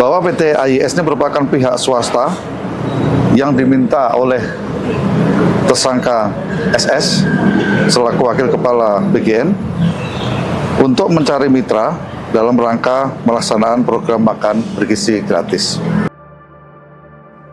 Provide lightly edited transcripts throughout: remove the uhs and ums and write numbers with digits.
bahwa PT AIS ini merupakan pihak swasta yang diminta oleh tersangka SS selaku Wakil Kepala BGN untuk mencari mitra dalam rangka melaksanaan program makan bergizi gratis.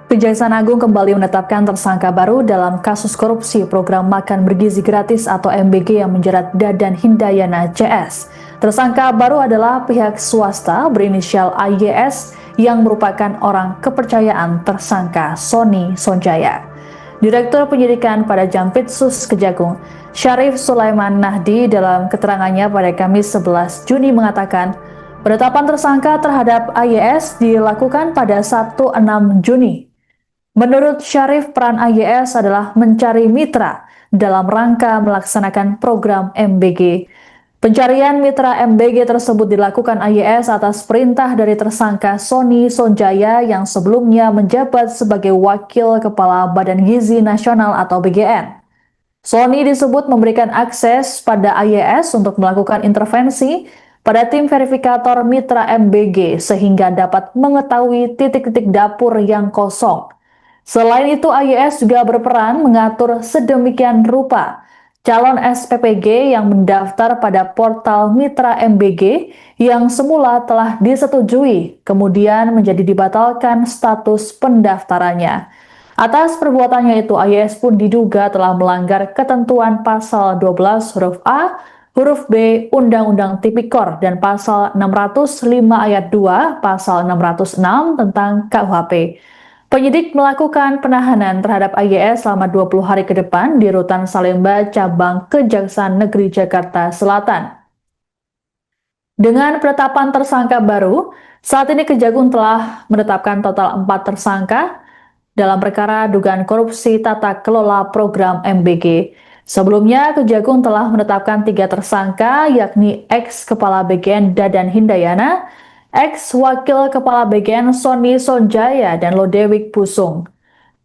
Kejaksaan Agung kembali menetapkan tersangka baru dalam kasus korupsi program makan bergizi gratis atau MBG yang menjerat Dadan Hindayana CS. Tersangka baru adalah pihak swasta berinisial AYS yang merupakan orang kepercayaan tersangka Sony Sonjaya. Direktur Penyidikan pada Jampitsus Kejagung, Syarif Sulaiman Nahdi dalam keterangannya pada Kamis 11 Juni mengatakan, penetapan tersangka terhadap AYS dilakukan pada Sabtu 6 Juni. Menurut Syarif, peran AYS adalah mencari mitra dalam rangka melaksanakan program MBG. Pencarian mitra MBG tersebut dilakukan AYS atas perintah dari tersangka Sony Sonjaya yang sebelumnya menjabat sebagai Wakil Kepala Badan Gizi Nasional atau BGN. Sony disebut memberikan akses pada AYS untuk melakukan intervensi pada tim verifikator mitra MBG sehingga dapat mengetahui titik-titik dapur yang kosong. Selain itu, AYS juga berperan mengatur sedemikian rupa calon SPPG yang mendaftar pada portal mitra MBG yang semula telah disetujui, kemudian menjadi dibatalkan status pendaftarannya. Atas perbuatannya itu, AYS pun diduga telah melanggar ketentuan pasal 12 huruf A, huruf B Undang-Undang Tipikor dan pasal 605 ayat 2, pasal 606 tentang KUHP. Penyidik melakukan penahanan terhadap AYS selama 20 hari ke depan di Rutan Salemba, Cabang Kejaksaan Negeri Jakarta Selatan. Dengan penetapan tersangka baru, saat ini Kejagung telah menetapkan total 4 tersangka dalam perkara dugaan korupsi tata kelola program MBG. Sebelumnya, Kejagung telah menetapkan 3 tersangka, yakni ex-Kepala BGN Dadan Hindayana, ex-Wakil Kepala BGN Sony Sonjaya, dan Lodewijk Pusung.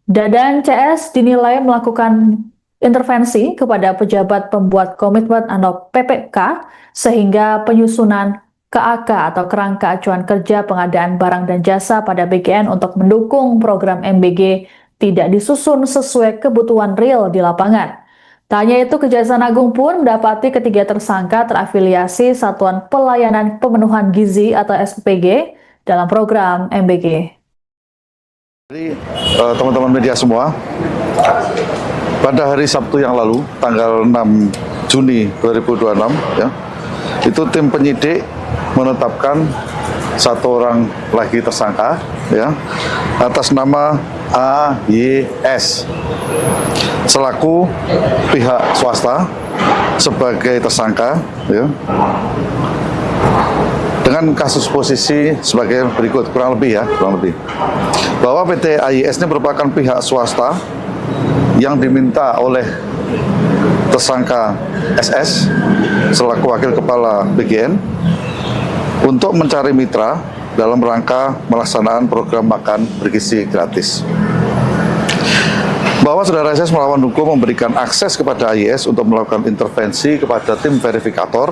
Dadan CS dinilai melakukan intervensi kepada pejabat pembuat komitmen atau PPK sehingga penyusunan KAK atau kerangka acuan kerja pengadaan barang dan jasa pada BGN untuk mendukung program MBG tidak disusun sesuai kebutuhan real di lapangan. Tak hanya itu, Kejaksaan Agung pun mendapati ketiga tersangka terafiliasi Satuan Pelayanan Pemenuhan Gizi atau SPPG dalam program MBG. Jadi teman-teman media semua, pada hari Sabtu yang lalu, tanggal 6 Juni 2026, ya, itu tim penyidik menetapkan 1 orang lagi tersangka, ya, atas nama AYS selaku pihak swasta sebagai tersangka, ya, dengan kasus posisi sebagai berikut, kurang lebih bahwa PT AIS ini merupakan pihak swasta yang diminta oleh tersangka SS selaku Wakil Kepala BGN untuk mencari mitra dalam rangka melaksanaan program makan bergizi gratis. Bahwa Saudara SS melawan hukum memberikan akses kepada AIS untuk melakukan intervensi kepada tim verifikator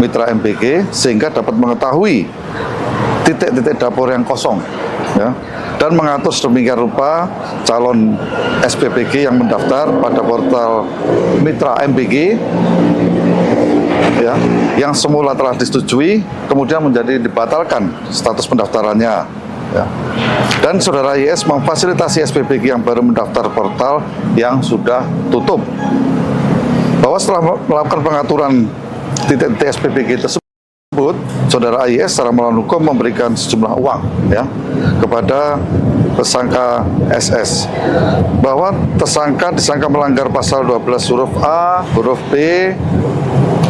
mitra MBG sehingga dapat mengetahui titik-titik dapur yang kosong, ya, dan mengatur sedemikian rupa calon SPPG yang mendaftar pada portal mitra MBG, ya, yang semula telah disetujui kemudian menjadi dibatalkan status pendaftarannya, ya. Dan Saudara IS memfasilitasi SPPG yang baru mendaftar portal yang sudah tutup. Bahwa setelah melakukan pengaturan titik-titik SPPG tersebut, Saudara IS secara melawan hukum memberikan sejumlah uang, ya, kepada tersangka SS. Bahwa tersangka disangka melanggar pasal 12 huruf A, huruf B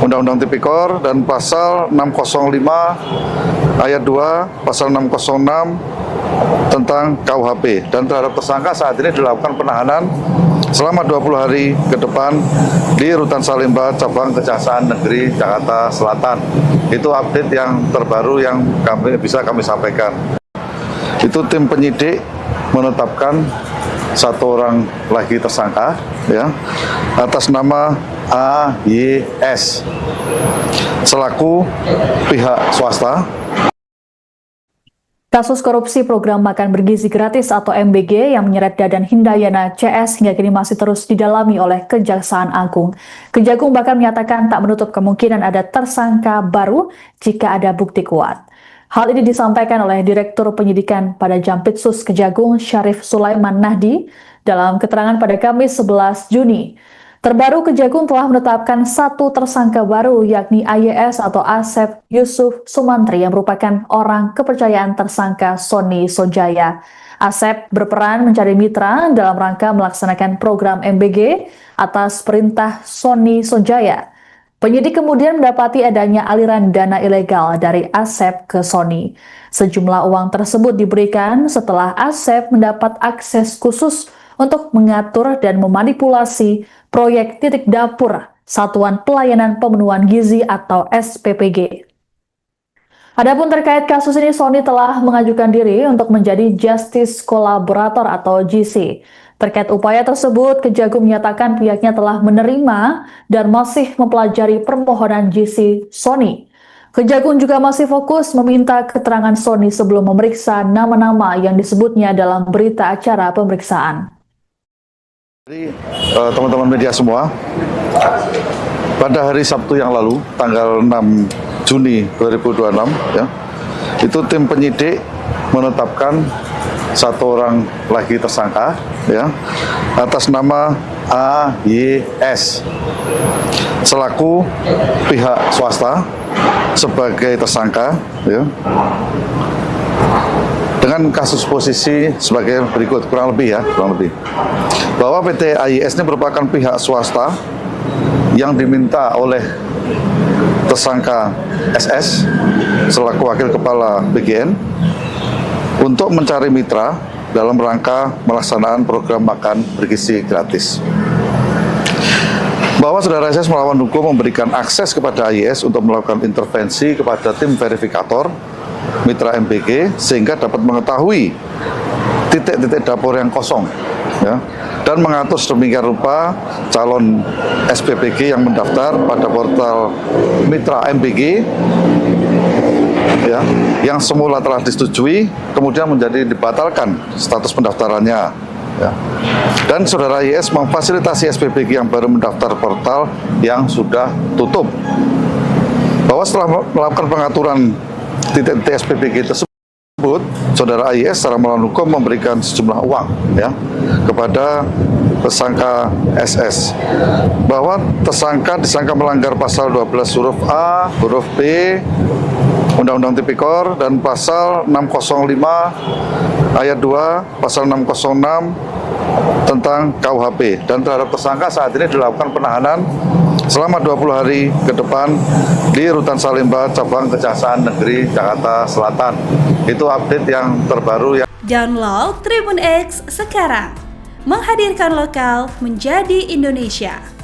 Undang-Undang Tipikor dan pasal 605 ayat 2, pasal 606 tentang KUHP, dan terhadap tersangka saat ini dilakukan penahanan selama 20 hari ke depan di Rutan Salemba, Cabang Kejaksaan Negeri Jakarta Selatan. Itu update yang terbaru yang bisa kami sampaikan. Itu tim penyidik menetapkan 1 orang lagi tersangka, ya, atas nama AYS selaku pihak swasta Kasus korupsi program makan bergizi gratis atau MBG yang menyeret Dadan Hindayana CS hingga kini masih terus didalami oleh Kejaksaan Agung. Kejagung bahkan menyatakan tak menutup kemungkinan ada tersangka baru jika ada bukti kuat. Hal ini disampaikan oleh Direktur Penyidikan pada Jampitsus Kejagung Syarif Sulaiman Nahdi dalam keterangan pada Kamis 11 Juni. Terbaru, Kejagung telah menetapkan satu tersangka baru, yakni AYS atau Asep Yusuf Sumantri yang merupakan orang kepercayaan tersangka Sony Sonjaya. Asep berperan mencari mitra dalam rangka melaksanakan program MBG atas perintah Sony Sonjaya. Penyidik kemudian mendapati adanya aliran dana ilegal dari Asep ke Sony. Sejumlah uang tersebut diberikan setelah Asep mendapat akses khusus untuk mengatur dan memanipulasi proyek titik dapur Satuan Pelayanan Pemenuhan Gizi atau SPPG. Adapun terkait kasus ini, Sony telah mengajukan diri untuk menjadi Justice Collaborator atau GC. Terkait upaya tersebut, Kejagung menyatakan pihaknya telah menerima dan masih mempelajari permohonan GC Sony. Kejagung juga masih fokus meminta keterangan Sony sebelum memeriksa nama-nama yang disebutnya dalam berita acara pemeriksaan. Jadi teman-teman media semua, pada hari Sabtu yang lalu, tanggal 6 Juni 2026, ya, itu tim penyidik menetapkan satu orang lagi tersangka, ya, atas nama AYS selaku pihak swasta sebagai tersangka, ya, dengan kasus posisi sebagai berikut, kurang lebih bahwa PT AYS ini merupakan pihak swasta yang diminta oleh tersangka SS selaku wakil kepala BGN untuk mencari mitra dalam rangka melaksanakan program makan bergizi gratis. Bahwa saudara SS melawan hukum memberikan akses kepada AYS untuk melakukan intervensi kepada tim verifikator mitra MBG sehingga dapat mengetahui titik-titik dapur yang kosong, ya, dan mengatur sedemikian rupa calon SPPG yang mendaftar pada portal mitra MBG, ya, yang semula telah disetujui kemudian menjadi dibatalkan status pendaftarannya, ya. Dan saudara YS memfasilitasi SPPG yang baru mendaftar portal yang sudah tutup. Bahwa setelah melakukan pengaturan titik-titik SPPG tersebut, saudara AYS secara melawan hukum memberikan sejumlah uang, ya, kepada tersangka SS. Bahwa tersangka disangka melanggar pasal 12 huruf A, huruf B, Undang-Undang Tipikor, dan pasal 605 ayat 2, pasal 606 tentang KUHP. Dan terhadap tersangka saat ini dilakukan penahanan selama 20 hari ke depan di Rutan Salemba, Cabang Kejaksaan Negeri Jakarta Selatan. Itu update yang terbaru. Download Tribun X sekarang, menghadirkan lokal menjadi Indonesia.